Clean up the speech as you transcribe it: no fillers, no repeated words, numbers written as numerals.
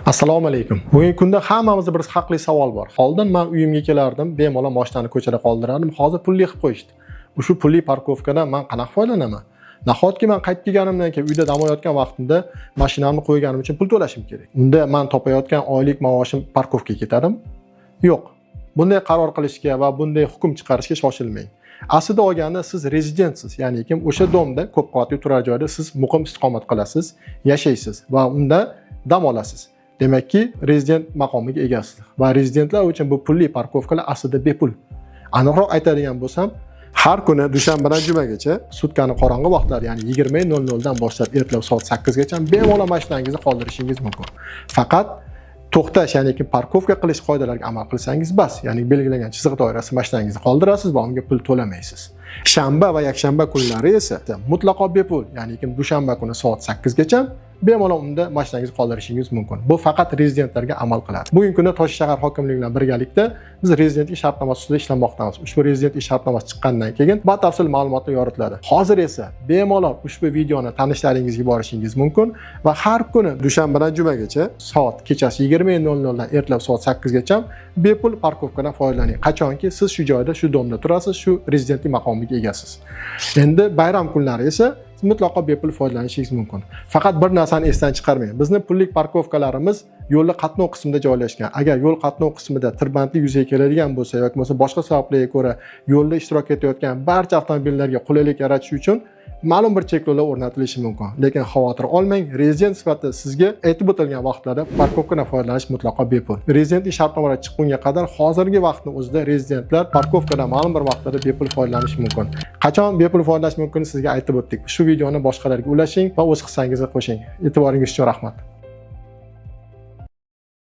Assalomu alaykum. Bugungi kunda hammamizda bir haqli savol bor. Oldin men uyimga kelardim, bemalol mashinani ko'chada qoldirardim. Hozir pulli qilib qo'yishdi. Shu pulli parkovkadan men qanaqa foydalanaman? Nahotki men qaytib kelganimdan keyin uyda dam olayotgan vaqtimda mashinamni qo'yganim uchun pul to'lashim kerak. Unda men topayotgan oylik maoshim parkovkaga ketadimi? Yo'q. Bunday qaror qilishga va bunday hukm chiqarishga shoshilmang. Aslida olganda siz rezidentsiz, ya'ni o'sha domda ko'p qavatli turar joyda siz muqim istiqomat qilasiz, yashaysiz va unda dam olasiz. Demakki, rezident maqomiga egasiz. Va rezidentlar uchun bu pulli parkovkalar aslida bepul. Aniqroq aytadigan bo'lsam, har kuni dushanbadan jumagacha sutkaning qorong'i vaqtlari, ya'ni 20:00 dan boshlab ertalab soat 8 gacha bemalol mashinangizni qoldirishingiz mumkin. Faqat to'xtash, ya'ni parkovka qilish qoidalariga amal qilsangiz bas, ya'ni belgilangan chiziq doirasida mashinangizni qoldirasiz va unga pul to'lamaysiz. Shanba va yakshanba kunlari esa mutlaqo bepul, ya'ni dushanba kuni soat 8 gacha bemalol unda mashinangizni qoldirishingiz mumkin. Bu faqat rezidentlarga amal qiladi. Bugungi kunda Toshkent shahar hokimligi bilan birgalikda biz rezidentlik shartnomasi ustida ishlamoqdamiz. Ushbu rezidentlik shartnomasi chiqqandan keyin batafsil ma'lumotlar yoritiladi. Hozir esa bemalol ushbu videoni tanishlaringizga borishingiz mumkin va har kuni dushanbadan jumagacha soat kechasi 20:00 dan ertalab soat 8 gacha bepul parkovkadan foydalaning. Qachonki siz shu joyda, shu domda turasiz, shu rezidentlik maqomiga egasiz. Endi bayram kunlari esa mutlaqo bepul foydalanishingiz mumkin. Faqat bir narsani esdan chiqarmang. Bizning pullik parkovkalarimiz yo'lda qatnov qismida joylashgan. Agar yo'l qatnov qismida tirbandlik yuzaga keladigan bo'lsa yoki boshqa sabablarga ko'ra yo'lda ishtirok etayotgan barcha avtomobillarga qulaylik yaratish uchun ma'lum bir cheklovlar o'rnatilishi mumkin. Lekin xavotir olmang, rezident sifatida sizga aytib o'tilgan vaqtlarda parkovkadan foydalanish mutlaqo bepul. Rezidentlik shartnomalar chiqqunga qadar hozirgi vaqtning o'zida rezidentlar parkovkadan ma'lum bir vaqtlarda bepul foydalanishi mumkin. Qachon bepul foydalanish mumkin sizga aytib o'tdik. Shu videoni boshqalarga ulashing va o'z hissangizni qo'shing. E'tiboringiz uchun rahmat.